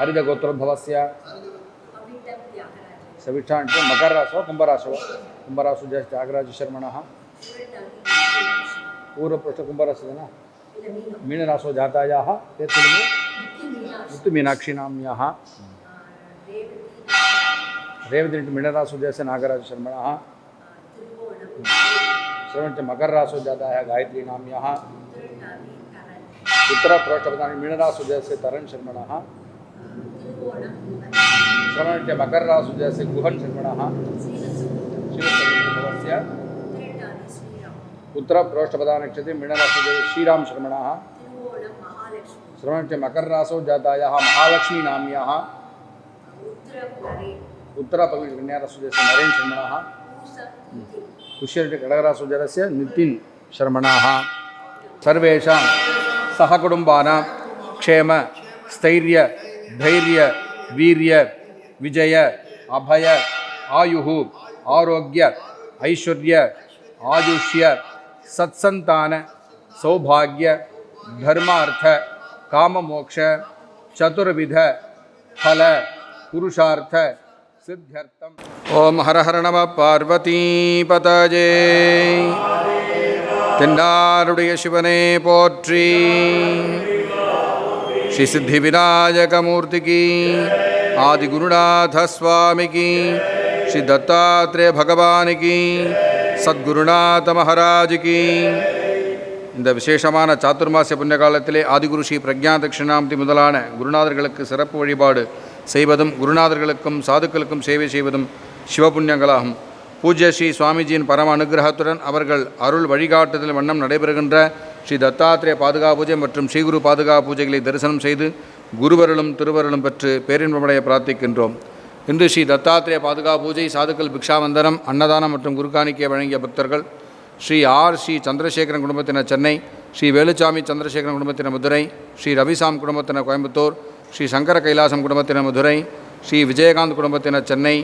హరిజగోత్రోద్భవస్య సవిష్ఠా అంటే మకర రాశో కుంభరాశో కుంభరాశు త్యాగరాజ శర్మణ పూర్వపృష్ఠ కుంభరాశినా మీనరాశో జాతాయాः ముత్తు మీనాక్షి నామ్యాः రేవతి మీనరాశో జైसे నాగరాజ శర్మణ శ్రవణ మకర రాశో జాతాయాः గాయత్రీ నామ్యాः उत्तरपृष्ठपदानि मीनराशो जैसे तरण शर्मण श्रवण मकर राशु जैसे गुहन शर्मण श्रीभवस्य उत्तरपृष्ठपदा नक्षत्रे मीनराशु जैसे श्रीराम शर्मण श्रवण मकर राशो जातायाः महालक्ष्मी नाम्याः उत्तरपवित्रकन्याराशु जैसे नरेन शर्मण पुष्य कडगराशु जैसे नितिन शर्मण सर्वेषां सहकुटुंबानां क्षेम स्थैर्य धैर्य वीर्य विजय अभय आयुः आरोग्य ऐश्वर्य आयुष्य सत्संतान सौभाग्य धर्मार्थ काममोक्ष चतुर्विध फल पुरुषार्थ सिद्ध्यर्थम। ओम हर हर नमः पार्वतीपतये தென்னாருடைய சிவனே போற்றி ஸ்ரீ சித்தி விநாயக மூர்த்திக்கு ஆதி குருநாத சுவாமிக்கு ஸ்ரீ தத்தாத்ரேய பகவானுக்கு சத்குருநாத மகாராஜுக்கு இந்த விசேஷமான சாத்துர்மாசிய புண்ணிய காலத்திலே ஆதிகுரு ஸ்ரீ பிரக்ஞா தட்சிணாமூர்த்தி முதலான குருநாதர்களுக்கு சிறப்பு வழிபாடு செய்வதும் குருநாதர்களுக்கும் சாதுக்களுக்கும் சேவை செய்வதும் சிவபுண்ணியங்களாகும். பூஜ்ய ஸ்ரீ சுவாமிஜியின் பரம அனுகிரகத்துடன் அவர்கள் அருள் வழிகாட்டுதல் வண்ணம் நடைபெறுகின்ற ஸ்ரீ தத்தாத்ரேய பாதுகா பூஜை மற்றும் ஸ்ரீகுரு பாதுகா பூஜைகளை தரிசனம் செய்து குருவருளும் திருவருளும் பெற்று பேரின்பமடைய பிரார்த்திக்கின்றோம். இன்று ஸ்ரீ தத்தாத்ரேய பாதுகா பூஜை, சாதுக்கள் பிக்ஷாவந்தனம், அன்னதானம் மற்றும் குருகாணிக்கை வழங்கிய பக்தர்கள் ஸ்ரீ ஸ்ரீ சந்திரசேகரன் குடும்பத்தினர் சென்னை, ஸ்ரீ வேலுச்சாமி சந்திரசேகரன் குடும்பத்தினர் மதுரை, ஸ்ரீ ரவிசாம் குடும்பத்தினர் கோயம்புத்தூர், ஸ்ரீ சங்கர கைலாசம் குடும்பத்தினர் மதுரை, ஸ்ரீ விஜயகாந்த் குடும்பத்தினர் சென்னை,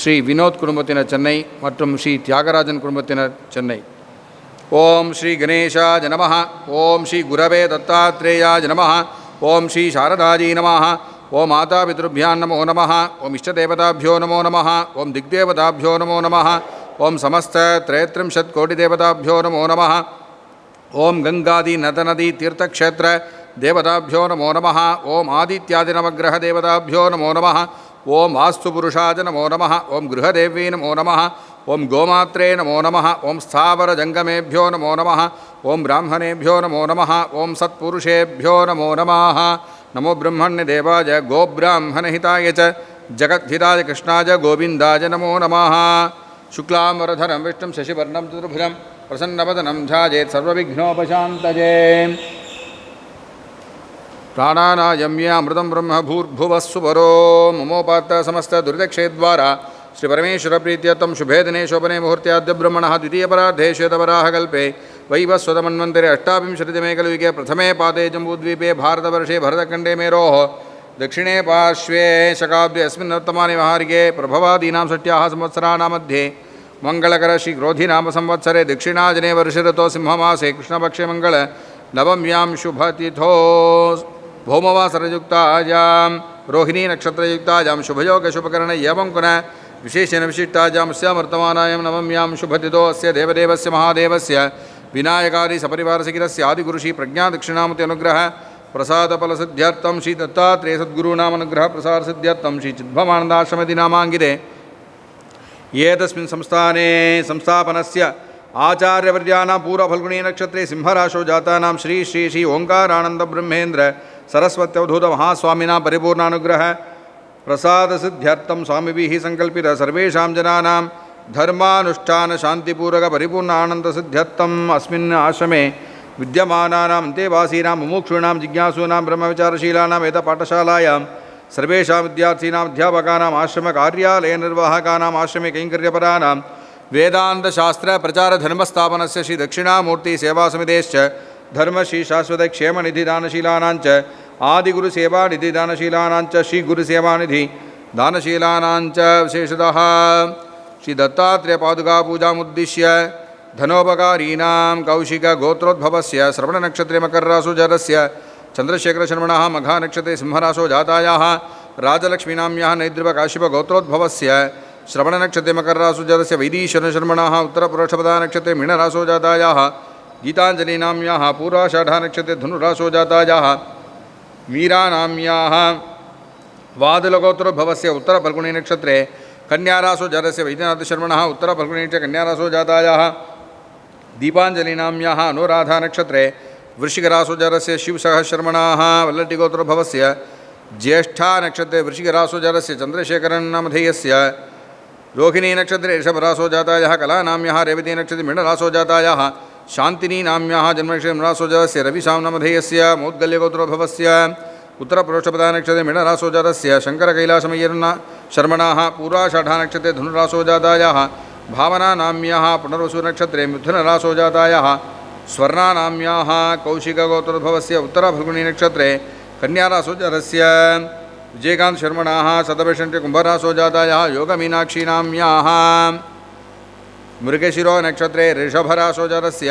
ஸ்ரீ வினோத் குடும்பத்தினர் சென்னை மற்றும் ஸ்ரீ தியாகராஜன் குடும்பத்தினர் சென்னை. ஓம் ஸ்ரீ கணேசாய நமஹ. ஓம் ஸ்ரீ குரவே தத்தாத்ரேயாய நமஹ. ஓம் ஸ்ரீ சாரதாஜி நமஹ. ஓம் மாதாபித்ருभ्यां நமோ நமஹ. ஓம் இஷ்டதேவதாभ्यो நமோ நமஹ. ஓம் திக்தேவதாभ्यो நமோ நமஹ. ஓம் சமஸ்த त्रयत्रिंशत् கோடி தேவதாभ्यो நமோ நமஹ. ஓம் கங்காதி நதநதி தீர்த்தக்ஷேத்திர தேவதாभ्यो நமோ நமஹ. ஓம் ஆதித்யாதி நவக்கிரக தேவதாभ्यो நமோ நமஹ. ஓம் வாஸ்து புருஷாய நமோ நமஹ. ஓம் கிருஹதேவ்யை நமோ நமஹ. ஓம் கோமாத்ரே நமோ நமஹ. ஓம் ஸ்தாவர ஜங்கமேभ्यो நமோ நமஹ. ஓம் பிராமணேभ्यो நமோ நமஹ. ஓம் சத்புருஷேभ्यो நமோ நமஹ. நமோ பிரம்மண்ய தேவாய கோப்ராஹ்மணஹிதாய ச ஜகத்ஹிதாய கிருஷ்ணாய கோவிந்தாய நமோ நமஹ. சுக்லாம்பரதரம் விஷ்ணும் சசிவர்ணம் சதுர்புஜம் பிரசன்னவதனம் ध्यायेत् सर्वविघ्नोपशान्तये. प्राणानायम्यामृतं ब्रह्म भूर्भुवस्सुवरो ममोपात्त समस्त दुर्दक्षेद्वारा श्री परमेश्वर प्रीत्यर्थं शुभे दिने शोभने मुहूर्त्याद्य ब्रह्मणः द्वितीयपरार्धे श्वेतवराहकल्पे वैवस्वतमन्वन्तरे अष्टाविंशतितमे कलियुगे प्रथमे पादे जम्बूद्वीपे भारतवर्षे भरतखण्डे मेरोः दक्षिणे पार्श्वे शकाब्दे अस्मिन् वर्तमाने महार्गे प्रभवादीनां षट्याः संवत्सराणां मध्ये मंगलकर श्री क्रोधिनाम संवत्सरे दक्षिणाजने वर्षऋतो सिंहमासे कृष्णपक्षे मंगल नवम्यां शुभतिथो भौमवासरयुक्तायां रोहिणी नक्षत्रयुक्तायां शुभयोग शुभकरण एवं पुनः विशेषेण विशिष्टायां वर्तमानायां नवम्यां शुभतिथो अस्य देवदेवस्य महादेवस्य विनायकादि सपरिवारसहितस्य आदिगुरु श्री प्रज्ञा दक्षिणामूर्ति अनुग्रह प्रसादफलसिद्ध्यर्थं श्री दत्तात्रेय सद्गुरूणाम् अनुग्रह प्रसादसिद्ध्यर्थं श्री चिद्भवानन्दाश्रमति नामाङ्किते एतस्मिन् संस्थाने संस्थापनस्य आचार्यवर्याणां पूर्वफल्गुणी नक्षत्रे सिंहराशौ जातानां श्री श्री श्री ओंकारानंद ब्रह्मेन्द्र सरस्वत्यवधूत महास्वामिनां परिपूर्णानुग्रह प्रसादसिद्ध्यर्थं स्वामिभिः संकल्पित सर्वेषां जनानां धर्मानुष्ठान शांतिपूर्वक परिपूर्ण आनंद सिद्ध्यर्थम अस्मिन् आश्रमे विद्यमानानां अन्तेवासीनां मुमुक्षूणां जिज्ञासूनां ब्रह्मविचारशीलानां वेदपाठशालायां सर्वेषां विद्यार्थिनां अध्यापकानाम् आश्रम कार्यालयनिर्वाहकानाम् आश्रमे कैङ्कर्यपराणां वेदान्तशास्त्र प्रचार धर्मस्थापनस्य श्री दक्षिणामूर्ति सेवा समितेश्च धर्म श्री शाश्वत क्षेमनिधि दानशीलानांच आदिगुरु सेवा निधि दानशीलानांच श्री गुरु सेवानिधि दानशीलानांच विशेषतः श्री दत्तात्रेय पादुका पूजामुद्दिश्य धनोपकारीणां कौशिक गोत्रोद्भवस्य श्रवण नक्षत्रे मकर राशो जरस्य चंद्रशेखर शर्मणः मघा नक्षत्रे सिंहराशो जातायाः राजलक्ष्मीनाम्याः नैद्रिव काश्यप गोत्रोद्भवस्य श्रवण नक्षत्रे मकर राशो जरस्य वैदीश्वर शर्मणः उत्तरपुरुषपदा नक्षत्रे मीनराशो जातायाः गीतांजलिनाम्याः पूर्वाषाढा नक्षत्रे धनुराशो जातायाः मीरानाम्याः वादलगोत्रोद्भवस्य उत्तरफल्गुणी नक्षत्रे कन्याराशो जरस्य वैद्यनाथशर्मणः उत्तरफल्गुणी च कन्याराशो जातायाः दीपांजलिनाम्याः अनुराधा नक्षत्रे वृश्चिकराशो जरस्य शिवसहशर्मणाः वल्लटिगोत्रोद्भवस्य ज्येष्ठा नक्षत्रे वृश्चिकराशो जरस्य चंद्रशेखरनामधेयस्य रोहिणी नक्षत्रे ऋषभराशो जातायाः कलानाम्याः रेवती नक्षत्रे मीनराशो जातायाः शांतिनी नाम्याः जन्मनक्षत्रे मीनराशो जरस्य रविसाम्नामधेयस्य मौद्गल्यगोत्रोद्भवस्य उत्तरपुरुषपदा नक्षत्रे मीनराशो जरस्य शङ्करकैलासमय्यर्न शर्मणाः पूर्वाषाढा नक्षत्रे धनुराशो जातायाः भावनानाम्याः पुनर्वसु नक्षत्रे मिथुनराशो जातायाः स्वर्णानाम्याः कौशिकगोत्रोद्भवस्य उत्तरफल्गुणी नक्षत्रे कन्याराशो जरस्य विजयकांत शर्मणाः शतभिषण्टे कुम्भराशो जातायाः योगमीनाक्षीनाम्याः मृगशिरो नक्षत्रे ऋषभराशो जरस्य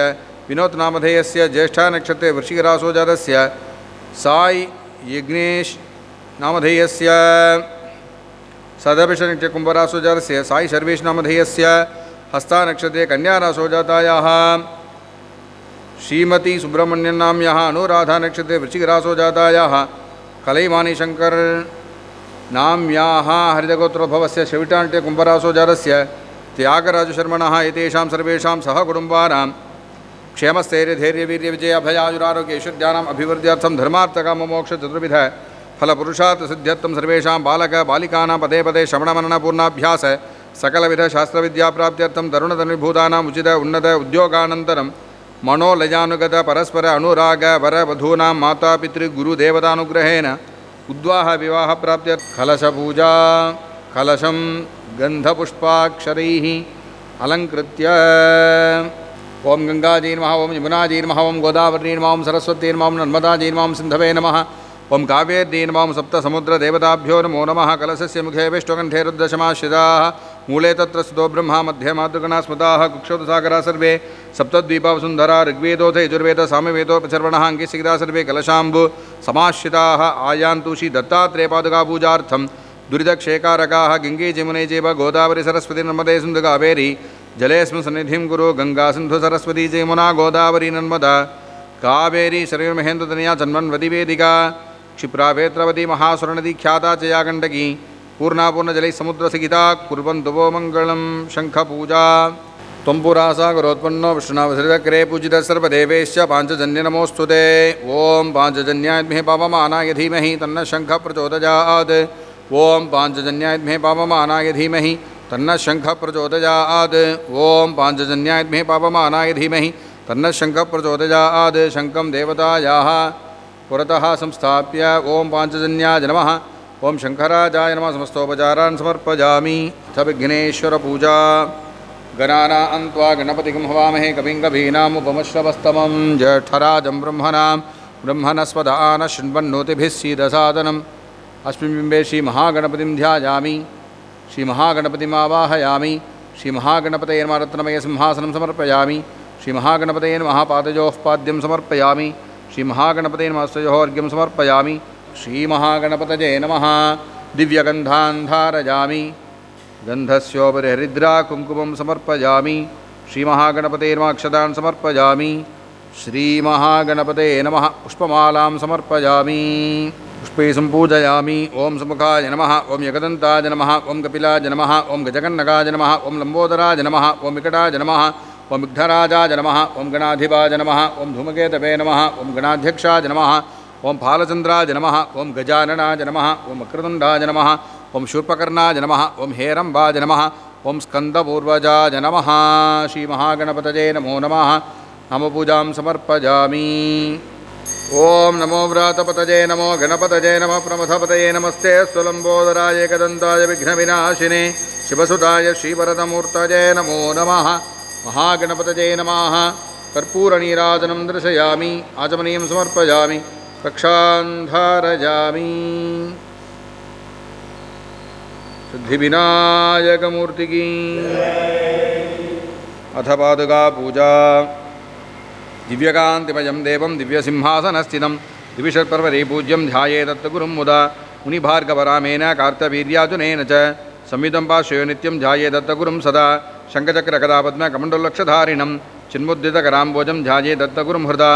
विनोदनामधेयस्य ज्येष्ठा नक्षत्रे वृश्चिकराशो जरस्य साई यज्ञेश नामधेयस्य सदभिषण्टे कुम्भराशो जरस्य साई सर्वेश नामधेयस्य हस्ता नक्षत्रे कन्याराशो जातायाः श्रीमती सुब्रह्मण्यनाम्याः अनुराधा नक्षत्रे वृश्चिकराशो जातायाः कलैमानी शंकर नाम्याः हरितगोत्रोद्भवस्य शविटान्टे कुम्भराशो जरस्य त्यागराजशर्मणः एतेषां सर्वेषां सहकुटुम्बानां क्षेमस्थैर्यधैर्यवीर्यविजयाभयायुरारोग्यैश्वर्याणाम् अभिवृद्ध्यर्थं धर्मार्थकाममोक्षचतुर्विध फलपुरुषार्थसिद्ध्यर्थं सर्वेषां बालक बालिकानां पदे पदे श्रवणमननपूर्णाभ्यास सकलविधशास्त्रविद्याप्राप्त्यर्थं तरुणतनुर्भूतानाम् उचित उन्नत उद्योगानन्तरं मनोलयानुगत परस्पर अनुराग वरवधूनां मातापितृगुरुदेवतानुग्रहेण उद्वाह विवाह प्राप्त्य कलशपूजा कलशं गन्धपुष्पाक्षरैः अलङ्कृत्य ओं गंगाजी नमः ओं यमुनाजी नमः ओं गोदावरी नमः ओं सरस्वती नमः ओं नर्मदाजी नमः ओं सिन्धवे नमः ओं कावेरी नमः ओं सप्तसमुद्रदेवताभ्यो नमो नमः कलशस्य मुखे विष्णुकण्ठे रुद्रशमाश्रिताः मूले तत्र स्तुतो ब्रह्मा मध्ये मातृगणा स्मृताः कुक्षोदसागरा सर्वे सप्तद्वीपवसुन्धरा ऋग्वेदोऽथ यजुर्वेद सामवेदोपचर्वणः अङ्किसिगिता सर्वे कलशाम्बु समाश्रिताः आयान्तु श्री दत्तात्रेयपादुकापूजार्थं दुरितक्षेकारकाः गङ्गे जमुने चैव गोदावरी सरस्वती नर्मदे सिन्धु कावेरी जलेऽस्मिन् सन्निधिं कुरु गंगा सिन्धु सरस्वती जमुना गोदावरी नर्मदा कावेरी शरीरमहेन्द्रतनया जन्मन्वती वेदिका क्षिप्रा वेत्रवती महास्वर्णदी ख्याता च या गण्डकी पूर्णापूर्णजलैः समुद्रसहिता कुर्वन्तु वो मङ्गलं शङ्खपूजा त्वं पुरासागरोत्पन्नो विष्णुनावसृतकरे पूजितः सर्वदेवेश्च पाञ्चजन्य नमोऽस्तु ते ॐ पाञ्चजन्याय विद्महे पावमानाय धीमहि तन्नः शङ्खः प्रचोदयात् ॐ पाञ्चजन्याय विद्महे पावमानाय धीमहि तन्नः शङ्खः प्रचोदयात् ॐ पाञ्चजन्याय विद्महे पावमानाय धीमहि तन्नः शङ्खः प्रचोदयात् शङ्खं देवतायाः पुरतः संस्थाप्य ॐ पाञ्चजन्याय नमः ओं शंकराचार्य नमः समस्तोपचारान् समर्पयामि अथ विघ्नेश्वरपूजा गणानां त्वा गणपतिं हवामहे कविं कवीनामुपमश्रवस्तमं ज्येष्ठराजं ब्रह्मणस्पदान शृण्वन्नोतिभिः सीदसादनम् अस्मिन् बिम्बे श्रीमहागणपतिं ध्यायामि श्रीमहागणपतिमावाहयामि श्रीमहागणपतये नमः रत्नमयसिंहासनं समर्पयामि श्रीमहागणपतये नमः पादयोः पाद्यं समर्पयामि श्रीमहागणपतये नमः हस्तयोः अर्घ्यं समर्पयामि श्रीमहागणपतये नमः दिव्यगन्धान् धारयामि गन्धस्योपरि हरिद्रा कुङ्कुमं समर्पयामि श्रीमहागणपतये नमः अक्षतान् समर्पयामि श्रीमहागणपतये नमः पुष्पमालां समर्पयामि पुष्पैः सम्पूजयामि ओं सुमुखाय नमः ओं एकदन्ताय नमः ओं कपिलाय नमः ओं गजकन्नकाय नमः ओं लम्बोदराय नमः ओं विकटाय नमः ओं विघ्नराजाय नमः ओं गणाधिपाय नमः ओं धूमकेतवे नमः ओं गणाध्यक्षाय नमः ओं फालचन्द्राय नमः ओं गजाननाय नमः ओं वक्रतुण्डाय नमः ओं शूर्पकर्णाय नमः ओं हेरम्बाय नमः ओं स्कंदपूर्वजाय नमः श्रीमहागणपतये नमो नमः नामपूजां समर्पयामि। ओं नमो व्रातपतये नमो गणपतये नमः प्रमथपतये नमस्ते स्वलंबोदराय एकदन्ताय विघ्नविनाशिने शिवसुताय श्रीवरदमूर्तये नमो नमः महागणपतये नमः। कर्पूरनीराजनं दर्शयामि आचमनीयं समर्पयामि कक्षां धारयामि। सिद्धिविनायकमूर्ति की अथ पादुका पूजा। दिव्यकान्तिमयं देवं दिव्यसिंहासनस्थितं दिविषत्पर्वरे पूज्यं ध्यायेदत्तगुरुं मुदा मुनिभार्गवरामेन कार्तवीर्यार्जुनेन च संविदं पार्श्वयो नित्यं ध्यायेदत्तगुरुं सदा शङ्खचक्रगदापद्मकमण्डलक्षधारिणं चिन्मुद्रितकराम्बोजं ध्यायेदत्तगुरुं हृदा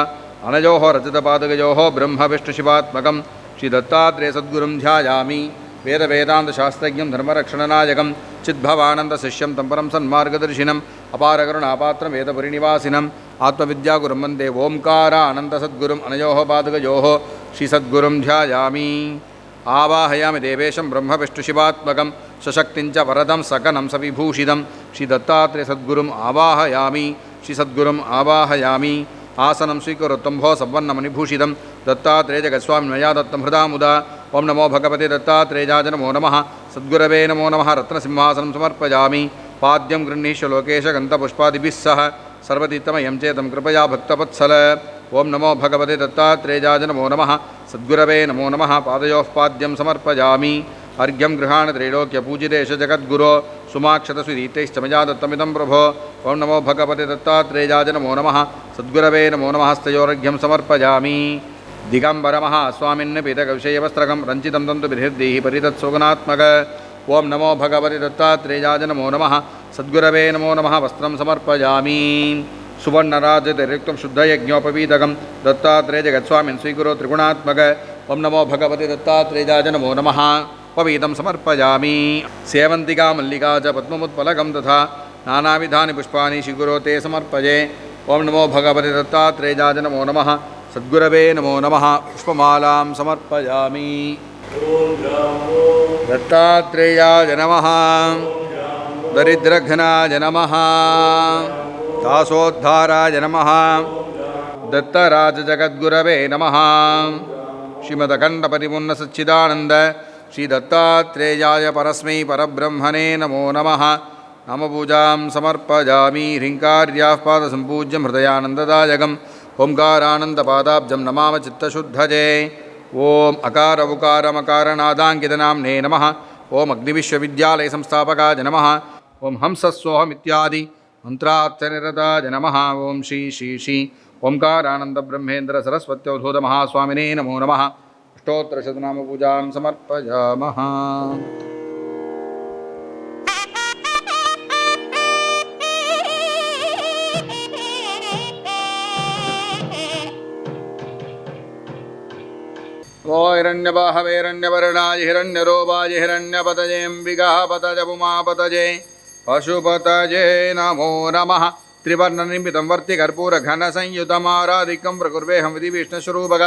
अनयोः रचितपादुकयोः ब्रह्मविष्णुशिवात्मकं श्रीदत्तात्रेयसद्गुरुं ध्यायामि। वेदवेदान्तशास्त्रज्ञं धर्मरक्षणनायकं चिद्भवानन्दशिष्यं तं परं सन्मार्गदर्शिनम् अपारकरुणापात्रं वेदपुरीनिवासिनम् आत्मविद्यागुरुं वन्दे ओंकारानन्दसद्गुरुम् अनयोः पादुकयोः श्रीसद्गुरुं ध्यायामि। आवाहयामि देवेशं ब्रह्मविष्णुशिवात्मकं सशक्तिं च वरदं सकनं सविभूषितं श्रीदत्तात्रेयसद्गुरुम् आवाहयामि। श्रीसद्गुरुम् आवाहयामि। आसनं स्वीकुरुतं भो सवर्णमणिभूषितं दत्तात्रेयजगस्वामी मया दत्तं हृदा मुदा। ओं नमो भगवते दत्तात्रेयाय नमो नमः सद्गुरवे नमो नमः रत्नसिंहासनं समर्पयामि। पाद्यं गृह्णीष्य लोकेश गन्धपुष्पादिभिः सह सर्वतीर्थमयं चेतं कृपया भक्तवत्सल। ओं नमो भगवते दत्तात्रेयाय नमो नमः सद्गुरवे नमो नमः पादयोः पाद्यं समर्पयामि। अर्घ्यं गृहाण त्रैलोक्यपूजितेश जगद्गुरो सुमाक्षतसुरीतैश्च मया दत्तमिदं प्रभो। ओं नमो भगवते दत्तात्रेयाय नमो नमः सद्गुरवे नमो नमः हस्तयोरर्घ्यं समर्पयामि। दिगम्बरमः स्वामिन्नपीतकविषयवस्त्रकं रञ्चितं तन्तुभिर्देहि परितत्सुगुणात्मक। ओं नमो भगवते दत्तात्रेयाय नमो नमः सद्गुरवे नमो नमः वस्त्रं समर्पयामि। सुवर्णराजतिरिक्तं शुद्धयज्ञोपवीतकं दत्तात्रेयजगत्स्वामिन् स्वीकुरो त्रिगुणात्मक। ओं नमो भगवते दत्तात्रेयाय नमो नमः पवीतं समर्पयामि। सेवन्तिका मल्लिका च पद्ममुत्पलकं तथा नानाविधानि पुष्पाणि स्वीकुरो ते समर्पये। ओं नमो भगवते दत्तात्रेयाय नमो नमः सद्गुरवे नमो नमः पुष्पमालां समर्पयामि। दत्तात्रेयाय नमः दरिद्रघ्नाय नमः दासोद्धाराय नमः दत्तराजजगद्गुरवे नमः। श्रीमदखण्डपरिपूर्णसच्चिदानन्द श्रीदत्तात्रेयाय परस्मै परब्रह्मणे नमो नमः नामपूजां समर्पयामि। ह्रीङ्कार्याः पादसम्पूज्यं हृदयानन्ददायकम् ओंकारानन्दपादाब्जं नमाम चित्तशुद्धये। ओं अकार उकारमकारनादाङ्कितनाम्ने नमः। ओं अग्निविश्वविद्यालयसंस्थापकाय नमः। ओं हंसस्सोऽहमित्यादि मन्त्रार्थनिरताय नमः। ओं श्री श्री श्री ओंकारानन्दब्रह्मेन्द्रसरस्वत्यवधूतमहास्वामिने नमो नमः। अष्टोत्तरशतनामपूजां समर्पयामः। वो हिरण्यबाहवेरण्यवर्णाय हिरण्यरोपाय हिरण्यपतयेऽम्बिकापतय उमापतये पशुपतये नमो नमः। त्रिवर्णनिर्मितं वर्तिकर्पूरघनसंयुतमाराधिकं प्रकुर्वेऽहं विधि विष्णुस्वरूपक।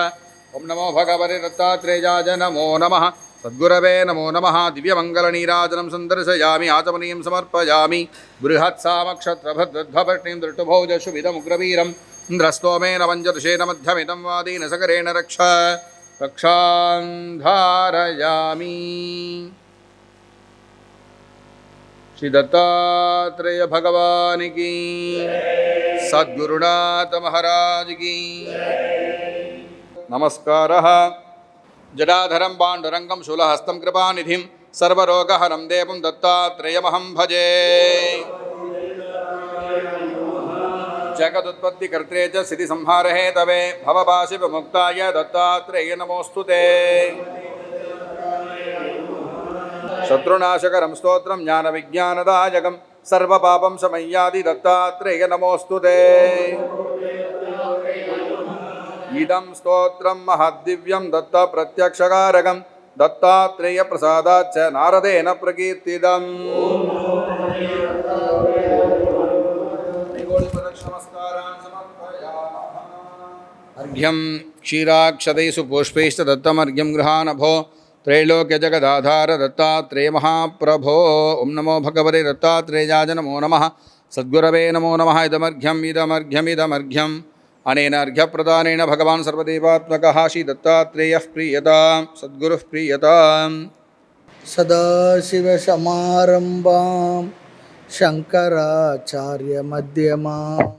ओं नमो भगवते दत्तात्रेयाय नमो नमः सद्गुरवे नमो नमः। दिव्यमङ्गलनीराजनं सन्दर्शयामि आचमनीयं समर्पयामि। बृहत्सामक्षत्रभद्रध्वपर्णिं दृष्टभोजशुभिदमुग्रवीरम् इन्द्रस्तोमेन पञ्चदशेन मध्यमिदं वादीन सकरेण रक्ष कक्षां धारयामि। श्री दत्तात्रेय भगवान की सद्गुरुनाथ महाराज की नमस्कारः। जटाधरं पाण्डुरङ्गं शूलहस्तं कृपानिधिं सर्वरोगहरं देवं दत्तात्रेयमहं भजे। जगदुत्पत्तिकर्त्रे च सिद्धिसंहारहेतवे भवपाशविमुक्ताय दत्तात्रेय नमोऽस्तु ते। शत्रुनाशकरं स्तोत्रं ज्ञानविज्ञानदायकं सर्वपापं शमय्यादि दत्तात्रेय नमोऽस्तु ते। इदं स्तोत्रं महद्दिव्यं दत्तप्रत्यक्षकारकं दत्तात्रेयप्रसादाच्च नारदेन प्रकीर्तितम्। अर्घ्यं क्षीराक्षतैः सुपुष्पैश्च दत्तमर्घ्यं गृहानभो त्रैलोक्यजगदाधार दत्तात्रेय महाप्रभो। ओं नमो भगवते दत्तात्रेयाय नमो नमः। सद्गुरवे नमो नमः। इदमर्घ्यमिदमर्घ्यमिदमर्घ्यम् अनेन अर्घ्यप्रदानेन भगवान् सर्वदेवात्मकः श्री दत्तात्रेयः प्रीयतां सद्गुरुः प्रीयताम्। सदाशिवसमारम्भां शङ्कराचार्यमध्यमाम्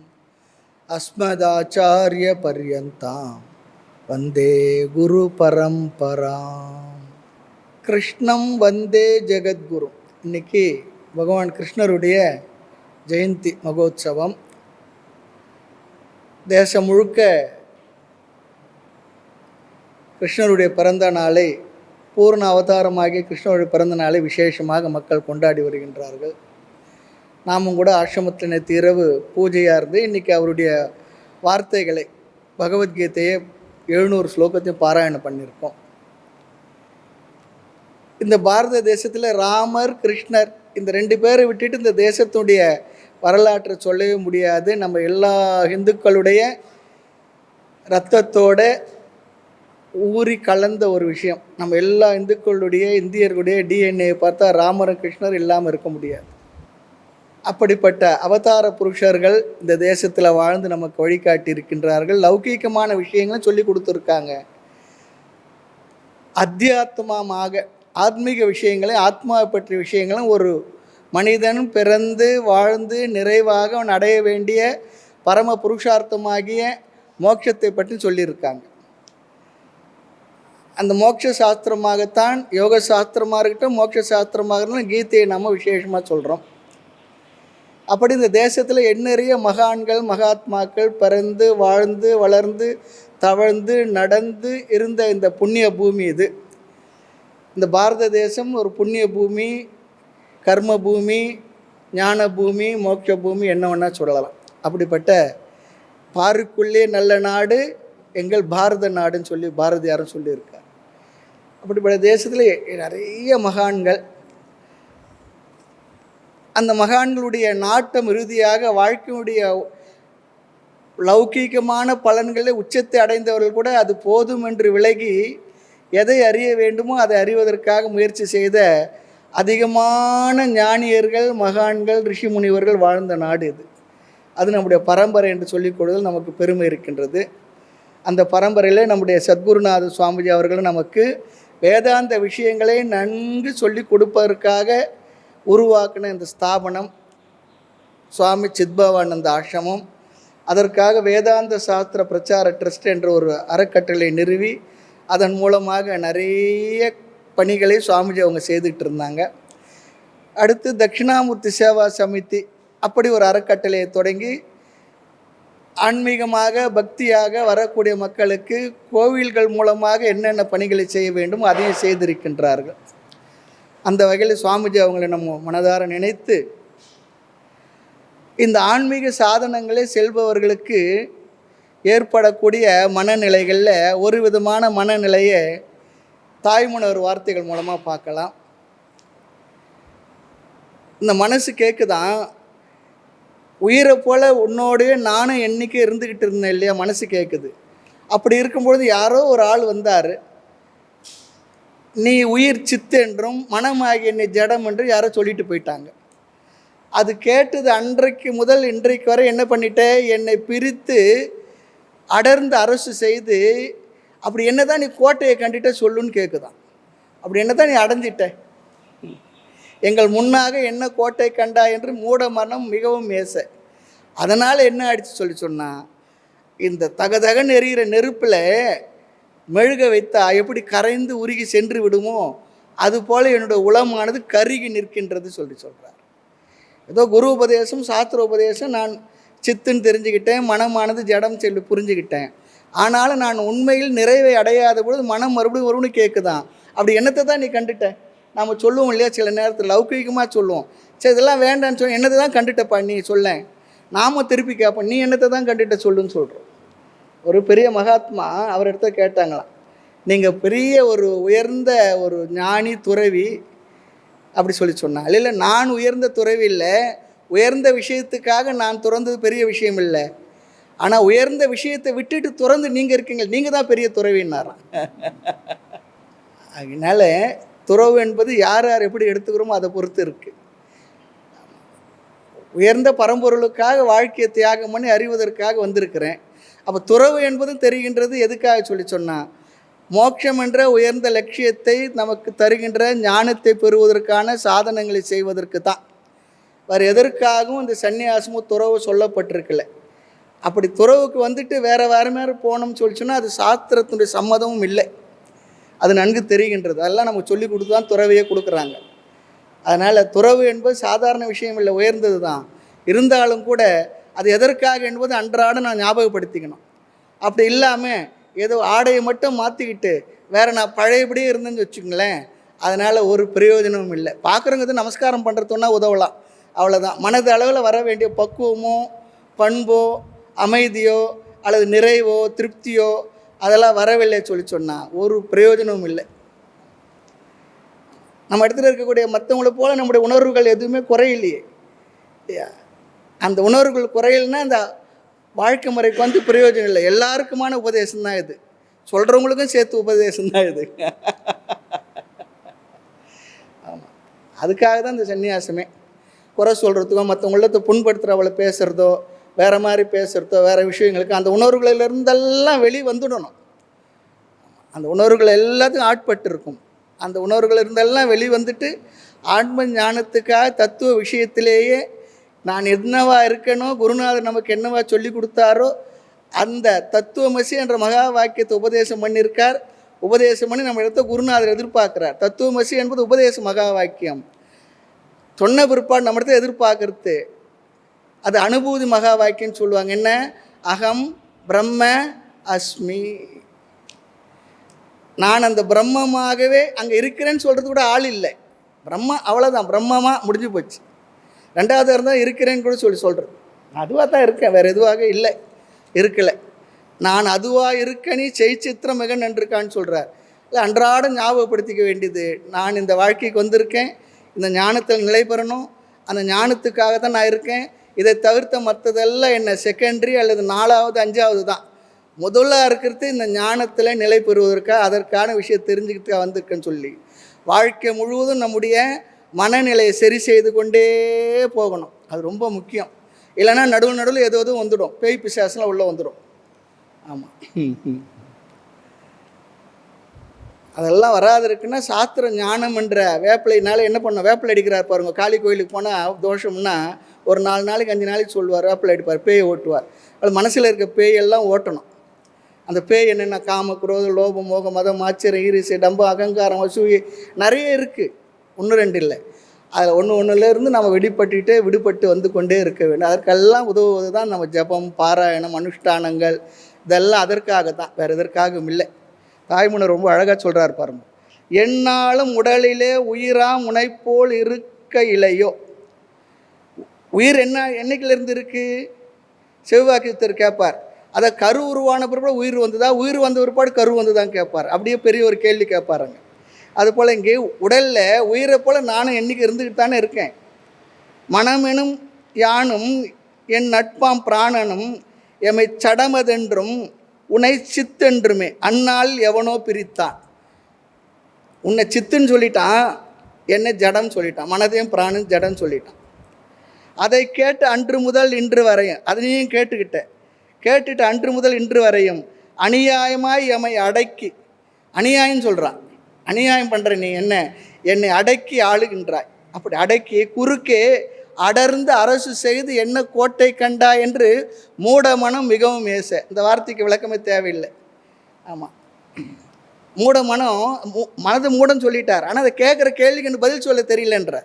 अस्मदाचार्यपर्यन्तां वन्दे गुरुपरम्पराम्. கிருஷ்ணம் வந்தே ஜெகத்குரு. இன்னைக்கு பகவான் கிருஷ்ணருடைய ஜெயந்தி மகோத்சவம். தேசம் முழுக்க கிருஷ்ணருடைய பிறந்த நாளை, பூர்ண அவதாரமாகிய கிருஷ்ணருடைய பிறந்த நாளை விசேஷமாக மக்கள் கொண்டாடி வருகின்றார்கள். நாமும் கூட ஆசிரமத்தில் நேற்று இரவு பூஜையாக இருந்து இன்றைக்கி அவருடைய வார்த்தைகளை, பகவத்கீதையை 700 ஸ்லோகத்தையும் பாராயணம் பண்ணியிருக்கோம். இந்த பாரத தேசத்தில் ராமர் கிருஷ்ணர் இந்த 2 பேரை விட்டுட்டு இந்த தேசத்துடைய வரலாற்றை சொல்லவே முடியாது. நம்ம எல்லா இந்துக்களுடைய இரத்தத்தோட ஊறி கலந்த ஒரு விஷயம். நம்ம எல்லா இந்துக்களுடைய இந்தியர்களுடைய டிஎன்ஏ பார்த்தா ராமர் கிருஷ்ணர் இல்லாமல் இருக்க முடியாது. அப்படிப்பட்ட அவதார புருஷர்கள் இந்த தேசத்தில் வாழ்ந்து நமக்கு வழிகாட்டி இருக்கின்றார்கள். லௌகீகமான விஷயங்களும் சொல்லி கொடுத்துருக்காங்க. அத்தியாத்மமாக ஆத்மீக விஷயங்களை, ஆத்மாவை பற்றிய விஷயங்களும் ஒரு மனிதன் பிறந்து வாழ்ந்து நிறைவாக அவன் அடைய வேண்டிய பரம புருஷார்த்தமாகிய மோட்சத்தை பற்றி சொல்லியிருக்காங்க. அந்த மோட்ச சாஸ்திரமாகத்தான் யோக சாஸ்திரமாக இருக்கட்டும், மோட்ச சாஸ்திரமாக இருந்தாலும் கீதையை நம்ம விசேஷமாக சொல்கிறோம். அப்படி இந்த தேசத்தில் எண்ணறிய மகான்கள் மகாத்மாக்கள் பிறந்து வாழ்ந்து வளர்ந்து தவழ்ந்து நடந்து இருந்த இந்த புண்ணிய பூமி இது. இந்த பாரத தேசம் ஒரு புண்ணிய பூமி, கர்ம பூமி, ஞான பூமி, மோட்ச பூமி, என்ன வேணால் சொல்லலாம். அப்படிப்பட்ட பாருக்குள்ளே நல்ல நாடு எங்கள் பாரத நாடுன்னு சொல்லி பாரதியாரும் சொல்லியிருக்கார். அப்படிப்பட்ட தேசத்தில் நிறைய மகான்கள், அந்த மகான்களுடைய நாட்டம் இறுதியாக வாழ்க்கையுடைய லௌகீகமான பலன்களை உச்சத்தை அடைந்தவர்கள் கூட அது போதும் என்று விலகி எதை அறிய வேண்டுமோ அதை அறிவதற்காக முயற்சி செய்த அதிகமான ஞானியர்கள், மகான்கள், ரிஷி முனிவர்கள் வாழ்ந்த நாடு இது. அது நம்முடைய பரம்பரை என்று சொல்லிக் கொள்வதில் நமக்கு பெருமை இருக்கின்றது. அந்த பரம்பரையில் நம்முடைய சத்குருநாத சுவாமிஜி அவர்கள் நமக்கு வேதாந்த விஷயங்களை நன்கு சொல்லி கொடுப்பதற்காக உருவாக்கின இந்த ஸ்தாபனம் சுவாமி சித்பவானந்த ஆசிரமம். அதற்காக வேதாந்த சாஸ்திர பிரச்சார ட்ரஸ்ட் என்ற ஒரு அறக்கட்டளை நிறுவி அதன் மூலமாக நிறைய பணிகளை சுவாமிஜி அவங்க செய்துக்கிட்டு இருந்தாங்க. அடுத்து தட்சிணாமூர்த்தி சேவா சமிதி அப்படி ஒரு அறக்கட்டளையை தொடங்கி ஆன்மீகமாக பக்தியாக வரக்கூடிய மக்களுக்கு கோவில்கள் மூலமாக என்னென்ன பணிகளை செய்ய வேண்டும் அதையும் செய்திருக்கின்றார்கள். அந்த வகையில் சுவாமிஜி அவங்களை நம்ம மனதார நினைத்து இந்த ஆன்மீக சாதனங்களே செல்பவர்களுக்கு ஏற்படக்கூடிய மனநிலைகளில் ஒரு விதமான மனநிலையை தாய்மொழி வார்த்தைகள் மூலமாக பார்க்கலாம். இந்த மனசு கேட்குதான், உயிரை போல் உன்னோடு நானும் என்றைக்கு இருந்துக்கிட்டு இருந்தேன் இல்லையா, மனசு கேட்குது. அப்படி இருக்கும்பொழுது யாரோ ஒரு ஆள் வந்தார், நீ உயிர் சித்து என்றும் மனமாகிய நீ ஜடம் என்று யாரோ சொல்லிட்டு போயிட்டாங்க. அது கேட்டது அன்றைக்கு முதல் இன்றைக்கு வரை என்ன பண்ணிட்டேன், என்னை பிரித்து அடர்ந்து அரசு செய்து அப்படி என்ன தான் நீ கோட்டையை கண்டிட்ட சொல்லுன்னு கேட்குதான். அப்படி என்ன தான் நீ அடைஞ்சிட்ட, எங்கள் முன்னாக என்ன கோட்டை கண்டா என்று மூட மனம் மிகவும் மேச. அதனால் என்ன ஆயிடுச்சு சொல்லி சொன்னால், இந்த தகதகன்னு எரிகிற நெருப்பில் மெழுக வைத்தா எப்படி கரைந்து உருகி சென்று விடுமோ அதுபோல் என்னுடைய உளமானது கருகி நிற்கின்றது சொல்கிறார். ஏதோ குரு உபதேசம் சாஸ்திர உபதேசம் நான் சித்துன்னு தெரிஞ்சுக்கிட்டேன், மனமானது ஜடம் சொல்லி புரிஞ்சுக்கிட்டேன். ஆனாலும் நான் உண்மையில் நிறைவை அடையாத பொழுது மனம் மறுபடியும் கேட்குதான். அப்படி என்னத்தை தான் நீ கண்டுட்ட? நாம் சொல்லுவோம் இல்லையா, சில நேரத்தில் லௌகிகமாக சொல்லுவோம், சரி இதெல்லாம் வேண்டான்னு சொல்லி என்னத்தை தான் கண்டுட்டப்பா நீ சொல்ல. நாம திருப்பி கேட்போம், நீ என்னத்தை தான் கண்டுட்ட சொல்லுன்னு சொல்கிறோம். ஒரு பெரிய மகாத்மா அவர் இடத்த கேட்டாங்களாம், நீங்கள் பெரிய ஒரு உயர்ந்த ஒரு ஞானி துறவி அப்படி சொன்னாங்க. இல்லை நான் உயர்ந்த துறவி இல்லை, உயர்ந்த விஷயத்துக்காக நான் துறந்தது பெரிய விஷயம் இல்லை, ஆனால் உயர்ந்த விஷயத்தை விட்டுட்டு துறந்து நீங்கள் இருக்கீங்க, நீங்கள் தான் பெரிய துறவின்னாராம். அதனால துறவு என்பது யார் யார் எப்படி எடுத்துக்கிறோமோ அதை பொறுத்து இருக்குது. உயர்ந்த பரம்பொருளுக்காக வாழ்க்கையை தியாகம் பண்ணி அறிவதற்காக வந்திருக்கிறேன். அப்போ துறவு என்பதும் தெரிகின்றது. எதுக்காக சொன்னால் மோட்சம் என்ற உயர்ந்த லட்சியத்தை நமக்கு தருகின்ற ஞானத்தை பெறுவதற்கான சாதனங்களை செய்வதற்கு தான். வேறு எதற்காகவும் இந்த சந்நியாசமும் துறவு சொல்லப்பட்டிருக்கல. அப்படி துறவுக்கு வந்துட்டு வேறு மாதிரி போனோம்னு சொன்னால் அது சாஸ்திரத்தினுடைய சம்மதமும் இல்லை. அது நன்கு தெரிகின்றது. அதெல்லாம் நமக்கு சொல்லி கொடுத்து தான் துறவையே கொடுக்குறாங்க. அதனால் துறவு என்பது சாதாரண விஷயம் இல்லை, உயர்ந்தது தான். இருந்தாலும் கூட அது எதற்காக என்பது அன்றாட நான் ஞாபகப்படுத்திக்கணும். அப்படி இல்லாமல் ஏதோ ஆடையை மட்டும் மாற்றிக்கிட்டு வேறு நான் பழையபடியே இருந்தேன்னு வச்சுக்கங்களேன், அதனால் ஒரு பிரயோஜனமும் இல்லை. பார்க்குறவங்க நமஸ்காரம் பண்ணுறதுன்னா உதவலாம், அவ்வளோதான். மனது அளவில் வர வேண்டிய பக்குவமோ பண்போ அமைதியோ அல்லது நிறைவோ திருப்தியோ அதெல்லாம் வரவில்லை சொன்னால் ஒரு பிரயோஜனமும் இல்லை. நம்ம இடத்துல இருக்கக்கூடிய மற்றவங்களை போல் நம்முடைய உணர்வுகள் எதுவுமே குறையில்லையே. அந்த உணர்வுகள் குறையில்னா அந்த வாழ்க்கை முறைக்கு வந்து பிரயோஜனம் இல்லை. எல்லாருக்குமான உபதேசம் தான் இது, சொல்கிறவங்களுக்கும் சேர்த்து உபதேசம் தான் இது. ஆமாம், அதுக்காக தான் இந்த சன்னியாசமே. குறை சொல்கிறதுக்கோ மற்றவங்கள புண்படுத்துகிறவளை பேசுகிறதோ வேறு மாதிரி பேசுகிறதோ வேறு விஷயங்களுக்கு அந்த உணர்வுகளிலிருந்தெல்லாம் வெளியே வந்துடணும். அந்த உணர்வுகள் எல்லாத்துக்கும் ஆட்பட்டு இருக்கும். அந்த உணர்வுகள் இருந்தெல்லாம் வெளி வந்துட்டு ஆன்ம ஞானத்துக்காக தத்துவ விஷயத்திலேயே நான் என்னவா இருக்கணும், குருநாதர் நமக்கு என்னவா சொல்லி கொடுத்தாரோ அந்த தத்துவமசி என்ற மகா வாக்கியத்தை உபதேசம் பண்ணியிருக்கார். உபதேசம் பண்ணி நம்ம இடத்த குருநாதர் எதிர்பார்க்குறார். தத்துவமசி என்பது உபதேச மகா வாக்கியம். சொன்ன பிற்பாடு நம்ம இடத்த எதிர்பார்க்கறது அது அனுபூதி மகா வாக்கியம்னு சொல்லுவாங்க. என்ன? அகம் பிரம்ம அஸ்மி, நான் அந்த பிரம்மமாகவே அங்கே இருக்கிறேன்னு சொல்கிறது கூட ஆள் இல்லை. பிரம்மா அவ்வளோதான், பிரம்மமாக முடிஞ்சு போச்சு. ரெண்டாவது இருந்தால் இருக்கிறேன்னு கூட சொல்கிறது. அதுவாக தான் இருக்கேன், வேறு எதுவாக இல்லை, இருக்கலை. நான் அதுவாக இருக்க நீ செய்சித்திரம் மிக நன்றிருக்கான்னு சொல்கிறார். இல்லை, அன்றாடம் ஞாபகப்படுத்திக்க வேண்டியது, நான் இந்த வாழ்க்கைக்கு வந்திருக்கேன், இந்த ஞானத்தில் நிலை பெறணும், அந்த ஞானத்துக்காக தான் நான் இருக்கேன். இதை தவிர்த்த மற்றதெல்லாம் என்ன செகண்டரி அல்லது 4வது 5வது தான். முதல்ல இருக்கிறது இந்த ஞானத்தில் நிலை பெறுவதற்காக, அதற்கான விஷயம் தெரிஞ்சுக்கிட்டு வந்திருக்கேன்னு சொல்லி வாழ்க்கை முழுவதும் நம்முடைய மனநிலையை சரி செய்து கொண்டே போகணும். அது ரொம்ப முக்கியம். இல்லைன்னா நடுவில் எதுவும் வந்துடும், பேய் பிசாசுலாம் உள்ளே வந்துடும். ஆமாம், அதெல்லாம் வராது இருக்குன்னா சாஸ்திர ஞானம் என்ற வேப்பிலைனால என்ன பண்ணோம், வேப்பிலை அடிக்கிறார் பாருங்க. காளி கோயிலுக்கு போனால் தோஷம்னா ஒரு 4 நாளைக்கு 5 நாளைக்கு சொல்லுவார், வேப்பிலை அடிப்பார், பேயை ஓட்டுவார். அது மனசில் இருக்க பேயெல்லாம் ஓட்டணும். அந்த பேய் என்னென்ன காம குரோத லோபம் மோகம் மதம் ஆச்சரியம் ஈரிசை டம்பம் அகங்காரம் அசூயை நிறைய இருக்குது, 1-2 இல்லை. அதில் ஒன்றுலேருந்து நம்ம விடுபட்டு வந்து கொண்டே இருக்க வேண்டும். அதற்கெல்லாம் உதவுவது தான் நம்ம ஜபம் பாராயணம் அனுஷ்டானங்கள். இதெல்லாம் அதற்காக தான், வேறு எதற்காகவும் இல்லை. தாய்மன்னர் ரொம்ப அழகாக சொல்கிறார் பாருங்க. எந்நாளும் உடலிலே உயிராம் உனைப்போல் இருக்க இலையோ. உயிர் என்னைக்கிலேருந்து இருக்குது? சிவவாக்கியத்தர் கேட்பார். அதை கரு உருவான பிற்பாடு உயிர் வந்ததா, உயிர் வந்த பிற்பாடு கரு வந்துதான் கேட்பார். அப்படியே பெரிய ஒரு கேள்வி கேட்பாருங்க. அதுபோல் இங்கே உடலில் உயிரை போல் நானும் என்றைக்கு இருந்துக்கிட்டு தானே இருக்கேன். மனமெனும் யானும் என் நட்பாம் பிராணனும் எமை சடமதென்றும் உன்னை சித்தென்றுமே அந்நாள் எவனோ பிரித்தான். உன்னை சித்துன்னு சொல்லிட்டான், என்னை ஜடம் சொல்லிட்டான், மனதையும் பிராணன் ஜடம் சொல்லிட்டான். அதை கேட்டு அன்று முதல் இன்று வரையும் அதனையும் கேட்டுட்டு அன்று முதல் இன்று வரையும் அநியாயமாய் எமை அடக்கி, அநியாயம் சொல்கிறான், அநியாயம் பண்ணுற நீ என்னை அடக்கி ஆளுகின்றாய். அப்படி அடக்கி குறுக்கே அடர்ந்து அரசு செய்து என்ன கோட்டை கண்டா என்று மூடமனம் மிகவும் ஏச. இந்த வார்த்தைக்கு விளக்கமே தேவையில்லை. ஆமாம், மனது மூடம் சொல்லிட்டார். ஆனால் அதை கேட்குற கேள்விக்கு பதில் சொல்ல தெரியலன்ற.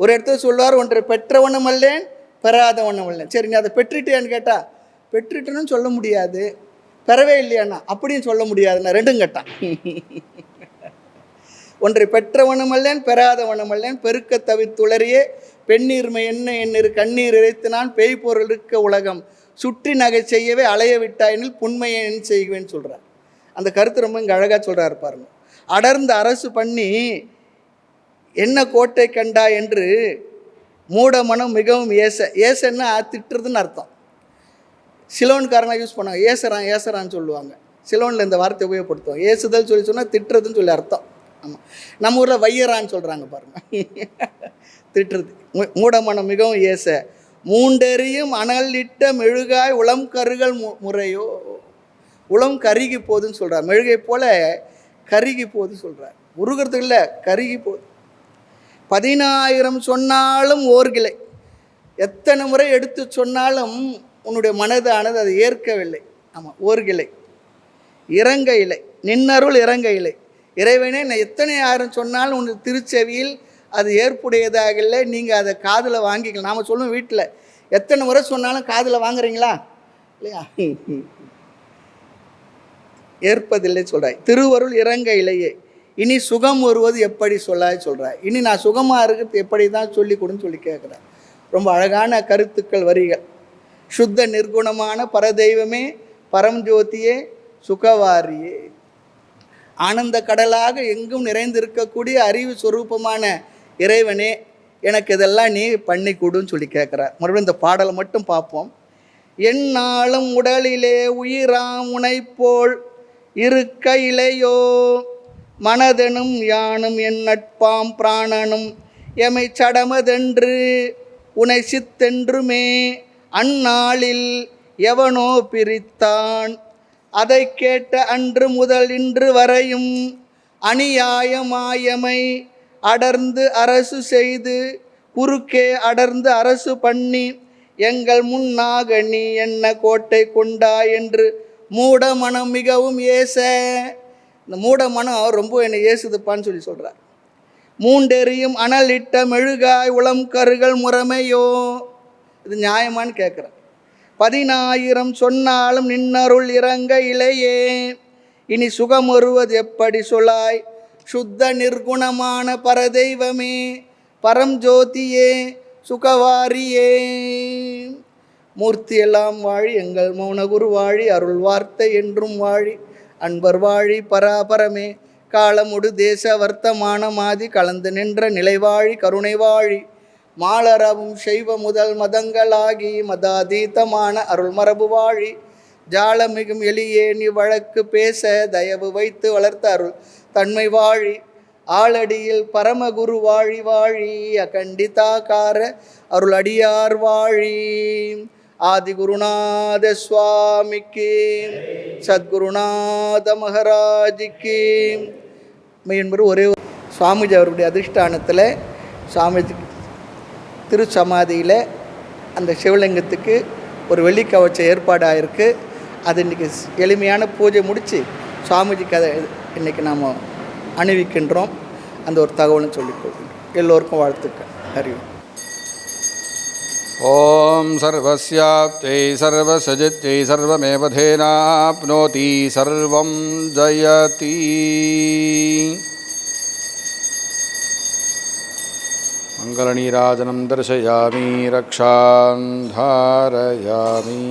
ஒரு இடத்துல சொல்லுவார், ஒன்றை பெற்றவனும் அல்லேன் பெறாதவனும் அல்லேன். சரி, நீ அதை பெற்றுட்டேன்னு கேட்டால் பெற்றுட்டேன்னு சொல்ல முடியாது, பெறவே இல்லையாண்ணா அப்படின்னு சொல்ல முடியாதுண்ணா, ரெண்டும் கேட்டான். ஒன்றை பெற்றவனும் அல்லேன் பெறாதவனும் அல்லேன் பெருக்க தவித்துளறியே பெண்ணீர்மை என்ன கண்ணீர் இறைத்தினான் பேய் பொருள் இருக்க உலகம் சுற்றி நகை செய்யவே அலைய விட்டாயினில் புண்மையை செய்வேன்னு சொல்கிறார். அந்த கருத்து ரொம்ப இங்கே அழகாக சொல்கிறார் பாருங்க. அடர்ந்து அரசு பண்ணி என்ன கோட்டை கண்டா என்று மூடமனம் மிகவும் ஏசன்னா திட்டுறதுன்னு அர்த்தம். சிலோன்காரனாக யூஸ் பண்ணுவாங்க, ஏசரான்னு சொல்லுவாங்க. சிலோனில் இந்த வார்த்தை உபயோகப்படுத்துவாங்க. ஏசுதல் சொன்னால் திட்டுறதுன்னு சொல்லி அர்த்தம். ஆமாம், நம்ம ஊரில் வையரான்னு சொல்கிறாங்க பாருங்கள், திட்டுறது. மூடமனம் மிகவும் ஏச மூண்டெறியும் அனலிட்ட மெழுகாய் உளம் கருகள் முறையோ. உளம் கருகி போகுதுன்னு சொல்கிறார். மெழுகை போல் கருகி போகுதுன்னு சொல்கிறார். உருகிறதுக்கு இல்லை, கருகி போகுது. 10,000 சொன்னாலும் ஓர்கிளை, எத்தனை முறை எடுத்து சொன்னாலும் உன்னுடைய மனதானது அதை ஏற்கவில்லை. ஆமாம், ஓர்கிளை இறங்க இலை, நின்னருள் இறங்க இலை. இறைவனே நான் எத்தனை ஆயிரம் சொன்னாலும் உன் திருச்செவியில் அது ஏற்புடையதாக இல்லை, நீங்கள் அதை காதில் வாங்கிக்கலாம். நாம் சொல்லுவோம் வீட்டில் எத்தனை முறை சொன்னாலும் காதில் வாங்குறீங்களா இல்லையா? ஏற்பதில்லை சொல்கிறாய். திருவருள் இறங்க இலையே, இனி சுகம் வருவது எப்படி சொல்லாய் சொல்கிறாய். இனி நான் சுகமாக இருக்கிறது எப்படி தான் சொல்லி கொடுன்னு சொல்லி கேட்குறேன். ரொம்ப அழகான கருத்துக்கள் வரிகள். சுத்த நிர்குணமான பரதெய்வமே, பரம்ஜோதியே, சுகவாரியே, ஆனந்த கடலாக எங்கும் நிறைந்திருக்கக்கூடிய அறிவு சொரூபமான இறைவனே, எனக்கு இதெல்லாம் நீ பண்ணி கொடுன்னு சொல்லி கேட்குறார். மறுபடியும் இந்த பாடலை மட்டும் பார்ப்போம். எந்நாளும் உடலிலே உயிராம் உனைப்போல் இருக்க இலையோ, மனதெனும் யானும் என் நட்பாம் பிராணனும் எமை சடமதென்று உனை சித்தென்றுமே அந்நாளில் எவனோ பிரித்தான். அதை கேட்ட அன்று முதல் இன்று வரையும் அநியாயமாயமை அடர்ந்து அரசு செய்து குறுக்கே அடர்ந்து அரசு பண்ணி எங்கள் முன்னாக நீ என்ன கோட்டை கொண்டா என்று மூட மனம் மிகவும் ஏச. இந்த மூட மனம் ரொம்ப என்னை ஏசுதுப்பான்னு சொல்லி சொல்கிறார். மூண்டெறியும் அனலிட்ட மெழுகாய் உளம் கருகள் முறைமையோ, இது நியாயமானு கேட்குறேன். 10,000 சொன்னாலும் நின்னருள் இறங்க இலையே, இனி சுகம் வருவது எப்படி சொல்லாய். சுத்த நிர்குணமான பரதெய்வமே, பரம்ஜோதியே, சுகவாரியே, மூர்த்தி எல்லாம் வாழி, எங்கள் மௌனகுரு வாழி, அருள் வார்த்தை என்றும் வாழி, அன்பர் வாழி பராபரமே, காலமுடு தேச வர்த்தமானமாதி கலந்து நின்ற நிலைவாழி கருணை வாழி, மாலரவும் செய்வ முதல் மதங்களாகி மதாதீதமான அருள் மரபு வாழி, ஜாலமிகும் எளியே நீ வழக்கு பேச தயவு வைத்து வளர்த்த அருள் தன்மை வாழி, ஆளடியில் பரமகுரு வாழி வாழி, அகண்டிதாகார அருள் அடியார் வாழி, ஆதி குருநாத சுவாமிக்கு, சத்குருநாத மகாராஜிக்கு. என்பது ஒரே சுவாமிஜி அவருடைய அதிஷ்டானத்தில் சுவாமிஜி திருச்சமாதியில் அந்த சிவலிங்கத்துக்கு ஒரு வெள்ளிக்கவச்ச ஏற்பாடாக இருக்குது. அது இன்றைக்கி எளிமையான பூஜை முடித்து சுவாமிஜிக்கு அதை இன்றைக்கி நாம் அணிவிக்கின்றோம். அந்த ஒரு தகவலும் சொல்லிக்கொள்கின்றோம். எல்லோருக்கும் வாழ்த்துக்கள். அறிவு. ஓம் சர்வஸ்யாப்தை சர்வசஜித்யை சர்வமேவ தேனாப்னோதி சர்வம் ஜயதி. மங்களநீராஜனம் தர்சயாமி ரக்ஷான் தாரயாமி.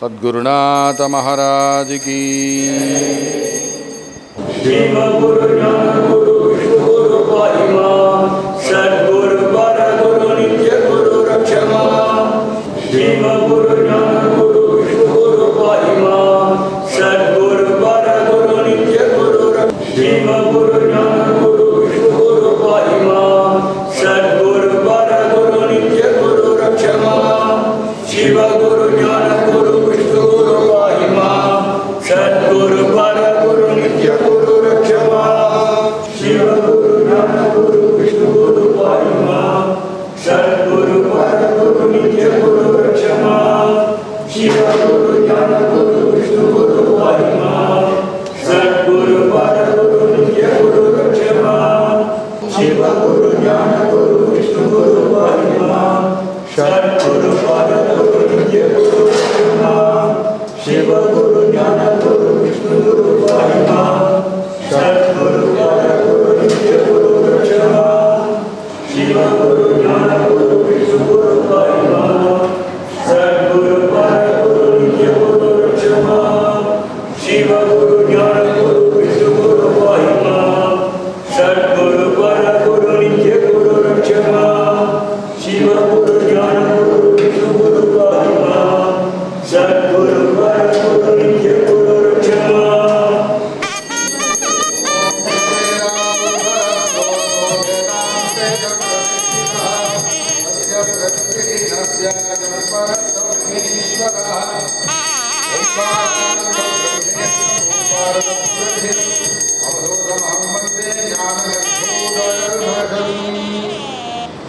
சத்குருநாத மகாராஜ் கி. शिव गुरु ज्ञान गुरु विष्णु गुरु पाहिमा, सद्गुरु पर गुरु नित्य गुरु रक्षमा. शिव गुरु ज्ञान गुरु विष्णु गुरु पाहिमा, सद्गुरु पर गुरु नित्य गुरु रक्षमा. शिव गुरु ज्ञान गुरु विष्णु गुरु पाहिमा, सद्गुरु पर गुरु नित्य गुरु रक्षमा. शिव गुरु ज्ञान गुरु विष्णु गुरु पाहिमा, सद्गुरु पर गुरु नित्य गुरु रक्षमा.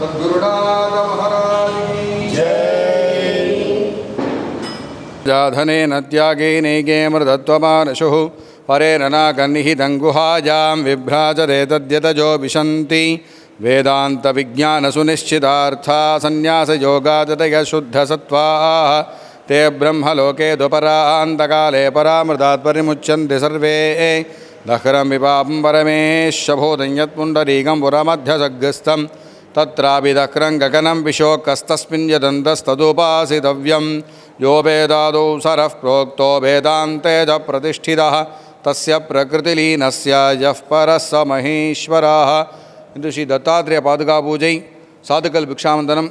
सद्गुरुनाथ महाराज की जाधनेन त्यागेनैके मृदत्वमानशुः परेण नाकन्निहितं गुहायां विभ्राजते तद्यतजो विशन्ति वेदान्तविज्ञानसुनिश्चितार्था सन्न्यासयोगादतयः शुद्धसत्त्वाः ते ब्रह्मलोके दुपरान्तकाले परामृतात् परिमुच्यन्ते सर्वे दह्रं विपापं परमेशबोधं यत्पुण्डरीकं पुरमध्यसग्रस्तं तत्रापि दह्रं गगनं विशोकस्तस्मिन् यदन्तस्तदुपासितव्यं यो वेदादौ सरः प्रोक्तो वेदान्ते च प्रतिष्ठितः तस्य प्रकृतिलीनस्य यः परः स महेश्वरः என்று ஸ்ரீ தத்தாத்ரேய பாதுகா பூஜை சாதுக்கள் பிக்ஷாவந்தனம்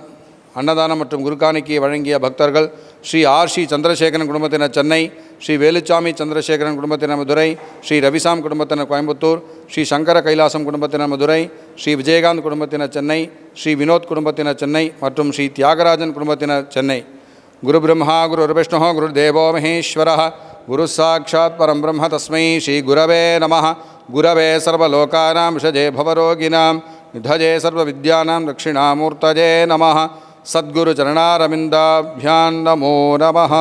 அன்னதானம் மற்றும் குருகாணிக்கையை வழங்கிய பக்தர்கள் ஸ்ரீ ஆர்.சி. சந்திரசேகரன் குடும்பத்தினர் சென்னை, ஸ்ரீ வேலுச்சாமி சந்திரசேகரன் குடும்பத்தினர் மதுரை, ஸ்ரீ ரவிசாம் குடும்பத்தினர் கோயம்புத்தூர், ஸ்ரீ சங்கர கைலாசம் குடும்பத்தினர் மதுரை, ஸ்ரீ விஜயகாந்த் குடும்பத்தினர் சென்னை, ஸ்ரீ வினோத் குடும்பத்தினர் சென்னை மற்றும் ஸ்ரீ தியாகராஜன் குடும்பத்தினர் சென்னை. குரு பிரம்மா குரு விஷ்ணு குரு தேவோ மகேஸ்வர குரு சாட்சாத் பரம் பிரம்ம தஸ்மை ஸ்ரீ குரவே நமः. गुरवे सर्वलोकानां विषजे भवरोगिणां निधजे सर्वविद्यानां दक्षिणामूर्तये नमः. सद्गुरुचरणारविन्दाभ्यां नमो नमः.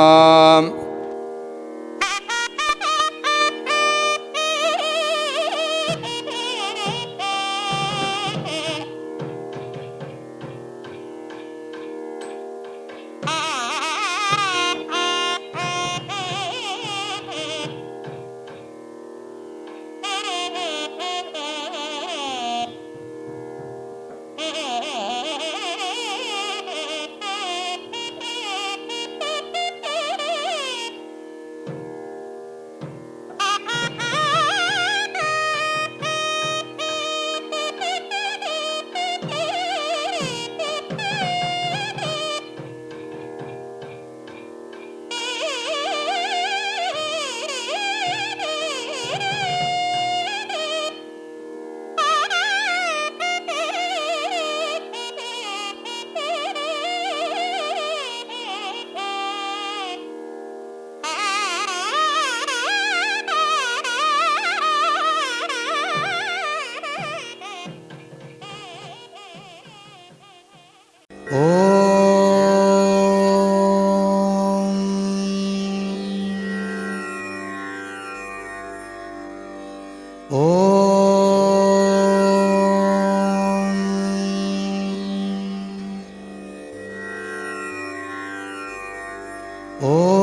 ஓம்